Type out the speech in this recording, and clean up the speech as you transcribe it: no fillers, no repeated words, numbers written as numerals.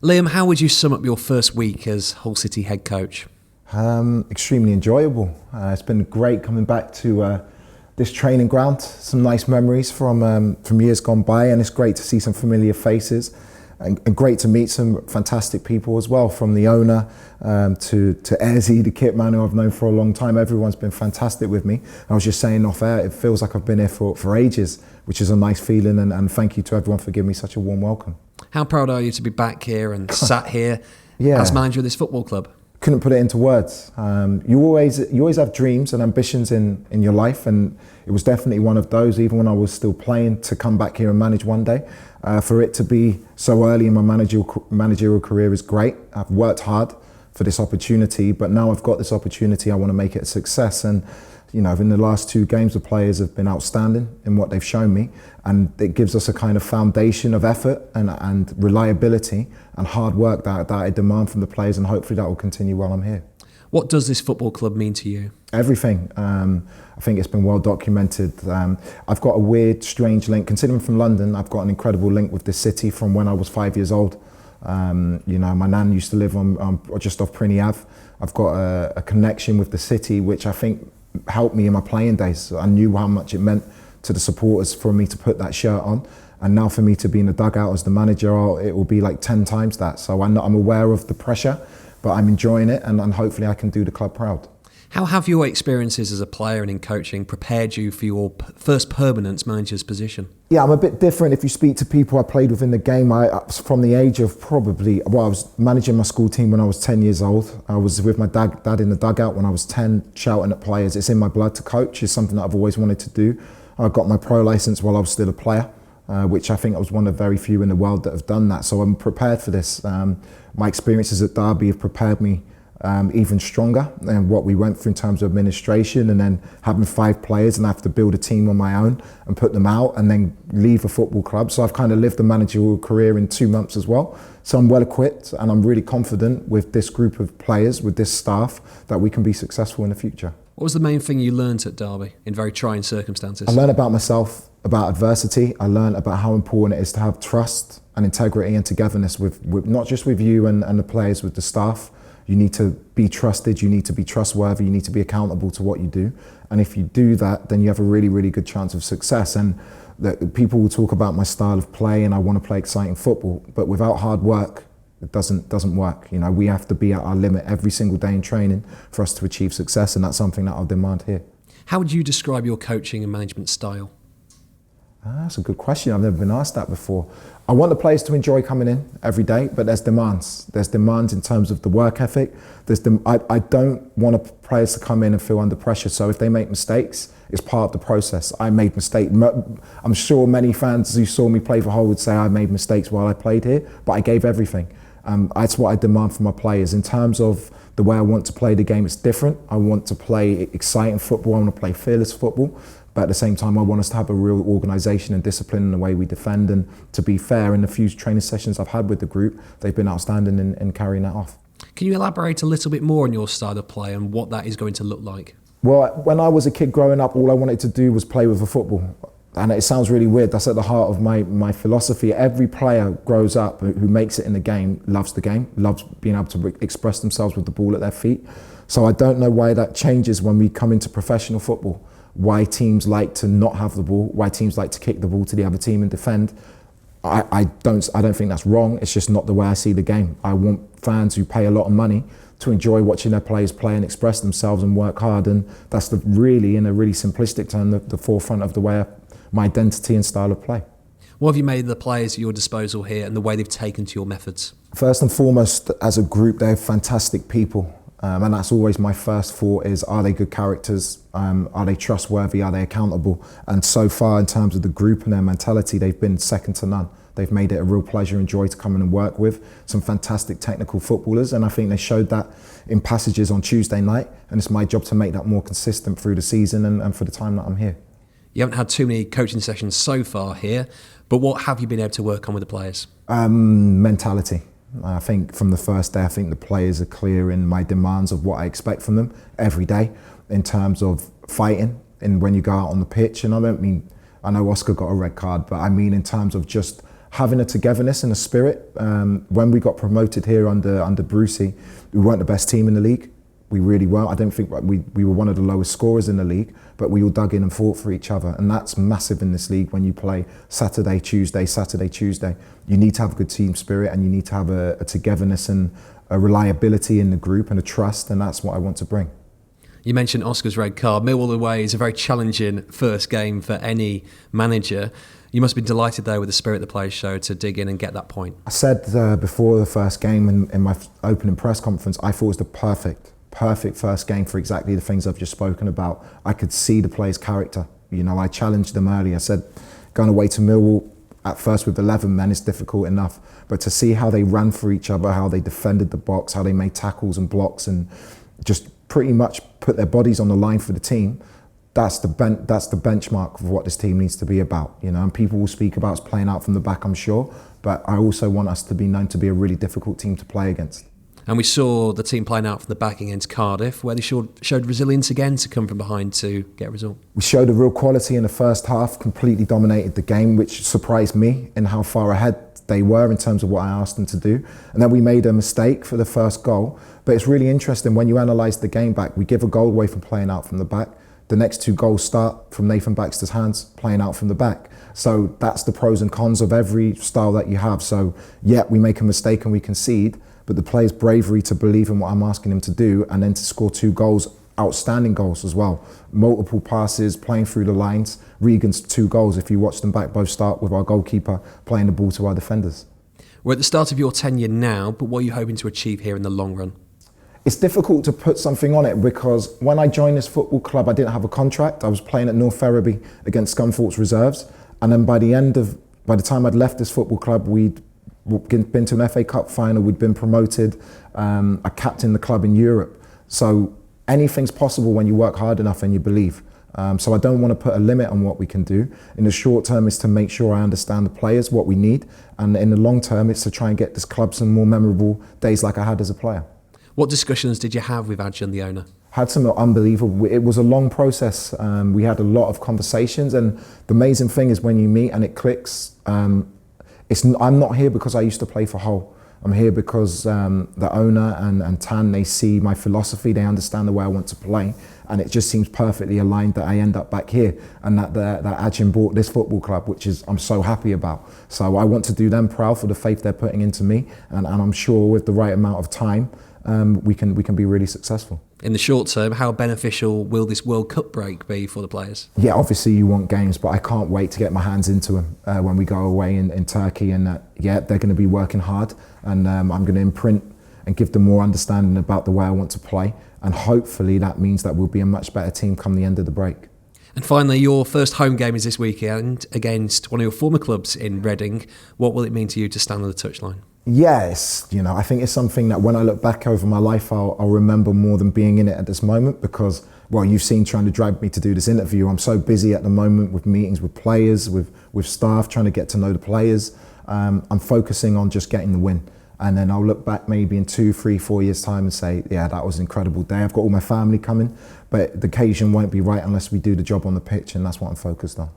Liam, how would you sum up your first week as Hull City head coach? Extremely enjoyable. It's been great coming back to this training ground. Some nice memories from years gone by, and it's great to see some familiar faces, and great to meet some fantastic people as well, from the owner to Airzy, the kit man, who I've known for a long time. Everyone's been fantastic with me. I was just saying off air, it feels like I've been here for ages, which is a nice feeling, and thank you to everyone for giving me such a warm welcome. How proud are you to be back here and sat here as manager of this football club? Couldn't put it into words. You always have dreams and ambitions in your life, and it was definitely one of those, even when I was still playing, to come back here and manage one day. For it to be so early in my managerial career is great. I've worked hard for this opportunity, but now I've got this opportunity, I want to make it a success. And you know, in the last 2 games, the players have been outstanding in what they've shown me, and it gives us a kind of foundation of effort and reliability and hard work that I demand from the players, and hopefully that will continue while I'm here. What does this football club mean to you? Everything. I think it's been well documented. I've got a weird, strange link. Considering from London, I've got an incredible link with this city from when I was 5 years old. You know, my nan used to live on just off Prinny Ave. I've got a connection with the city, which I think helped me in my playing days. So I knew how much it meant to the supporters for me to put that shirt on, and now for me to be in the dugout as the manager, it will be like 10 times that. So I'm aware of the pressure, but I'm enjoying it, and hopefully I can do the club proud. How have your experiences as a player and in coaching prepared you for your first permanent manager's position? Yeah, I'm a bit different. If you speak to people I played with in the game, from the age of I was managing my school team when I was 10 years old. I was with my dad in the dugout when I was 10, shouting at players. It's in my blood to coach. It's something that I've always wanted to do. I got my pro license while I was still a player, which I think I was one of very few in the world that have done that. So I'm prepared for this. My experiences at Derby have prepared me even stronger than what we went through in terms of administration, and then having 5 players and I have to build a team on my own and put them out and then leave a football club. So I've kind of lived a managerial career in 2 months as well. So I'm well equipped, and I'm really confident with this group of players, with this staff, that we can be successful in the future. What was the main thing you learnt at Derby in very trying circumstances? I learned about myself, about adversity. I learned about how important it is to have trust and integrity and togetherness with not just with you and the players, with the staff. You need to be trusted, you need to be trustworthy, you need to be accountable to what you do. And if you do that, then you have a really, really good chance of success. And people will talk about my style of play, and I want to play exciting football, but without hard work, it doesn't work. You know, we have to be at our limit every single day in training for us to achieve success, and that's something that I'll demand here. How would you describe your coaching and management style? That's a good question. I've never been asked that before. I want the players to enjoy coming in every day, but there's demands. There's demands in terms of the work ethic. I don't want players to come in and feel under pressure. So if they make mistakes, it's part of the process. I made mistakes. I'm sure many fans who saw me play for Hull would say I made mistakes while I played here, but I gave everything. That's what I demand from my players. In terms of the way I want to play the game, it's different. I want to play exciting football. I want to play fearless football. But at the same time, I want us to have a real organisation and discipline in the way we defend. And to be fair, in the few training sessions I've had with the group, they've been outstanding in carrying that off. Can you elaborate a little bit more on your style of play and what that is going to look like? Well, when I was a kid growing up, all I wanted to do was play with a football. And it sounds really weird. That's at the heart of my philosophy. Every player grows up who makes it in the game, loves being able to express themselves with the ball at their feet. So I don't know why that changes when we come into professional football. Why teams like to not have the ball, why teams like to kick the ball to the other team and defend. I don't think that's wrong. It's just not the way I see the game. I want fans who pay a lot of money to enjoy watching their players play and express themselves and work hard, and that's really, in a really simplistic term, the forefront of the way my identity and style of play. What have you made of the players at your disposal here and the way they've taken to your methods? First and foremost, as a group, they're fantastic people. And that's always my first thought is, are they good characters? Are they trustworthy? Are they accountable? And so far, in terms of the group and their mentality, they've been second to none. They've made it a real pleasure and joy to come in and work with some fantastic technical footballers. And I think they showed that in passages on Tuesday night. And it's my job to make that more consistent through the season and for the time that I'm here. You haven't had too many coaching sessions so far here, but what have you been able to work on with the players? Mentality. I think from the first day, I think the players are clear in my demands of what I expect from them every day in terms of fighting and when you go out on the pitch. And I don't mean, I know Oscar got a red card, but I mean in terms of just having a togetherness and a spirit. When we got promoted here under Brucey, we weren't the best team in the league. We really weren't. I don't think we were one of the lowest scorers in the league, but we all dug in and fought for each other. And that's massive in this league when you play Saturday, Tuesday, Saturday, Tuesday. You need to have a good team spirit, and you need to have a togetherness and a reliability in the group and a trust, and that's what I want to bring. You mentioned Oscar's red card. Millwall away is a very challenging first game for any manager. You must have been delighted though with the spirit the players showed to dig in and get that point. I said before the first game in my opening press conference, I thought it was the perfect first game for exactly the things I've just spoken about. I could see the players' character. You know, I challenged them early. I said, going away to Millwall at first with 11 men is difficult enough, but to see how they ran for each other, how they defended the box, how they made tackles and blocks and just pretty much put their bodies on the line for the team, that's the benchmark of what this team needs to be about. You know, and people will speak about us playing out from the back, I'm sure, but I also want us to be known to be a really difficult team to play against. And we saw the team playing out from the back against Cardiff, where they showed resilience again to come from behind to get a result. We showed a real quality in the first half, completely dominated the game, which surprised me in how far ahead they were in terms of what I asked them to do. And then we made a mistake for the first goal. But it's really interesting when you analyse the game back, we give a goal away from playing out from the back. The next two goals start from Nathan Baxter's hands, playing out from the back. So that's the pros and cons of every style that you have. So yeah, we make a mistake and we concede, but the players' bravery to believe in what I'm asking them to do and then to score two goals, outstanding goals as well. Multiple passes, playing through the lines. Regan's two goals, if you watch them back, both start with our goalkeeper playing the ball to our defenders. We're at the start of your tenure now, but what are you hoping to achieve here in the long run? It's difficult to put something on it because when I joined this football club, I didn't have a contract. I was playing at North Ferriby against Scunthorpe's reserves. And then by the time I'd left this football club, we'd been to an FA Cup final, we'd been promoted, I captained the club in Europe. So anything's possible when you work hard enough and you believe. So I don't want to put a limit on what we can do. In the short term, is to make sure I understand the players, what we need. And in the long term, it's to try and get this club some more memorable days like I had as a player. What discussions did you have with Adjan, the owner? Had some unbelievable, it was a long process. We had a lot of conversations, and the amazing thing is when you meet and it clicks, I'm not here because I used to play for Hull. I'm here because the owner and Tan, they see my philosophy, they understand the way I want to play, and it just seems perfectly aligned that I end up back here and that Adjan bought this football club, which is I'm so happy about. So I want to do them proud for the faith they're putting into me, and I'm sure with the right amount of time, we can be really successful. In the short term, how beneficial will this World Cup break be for the players? Yeah, obviously you want games, but I can't wait to get my hands into them when we go away in Turkey. And yeah, they're going to be working hard, and I'm going to imprint and give them more understanding about the way I want to play. And hopefully that means that we'll be a much better team come the end of the break. And finally, your first home game is this weekend against one of your former clubs in Reading. What will it mean to you to stand on the touchline? Yes, you know, I think it's something that when I look back over my life, I'll remember more than being in it at this moment because, well, you've seen trying to drag me to do this interview. I'm so busy at the moment with meetings with players, with staff, trying to get to know the players. I'm focusing on just getting the win. And then I'll look back maybe in 2, 3, 4 years' time and say, yeah, that was an incredible day. I've got all my family coming, but the occasion won't be right unless we do the job on the pitch, and that's what I'm focused on.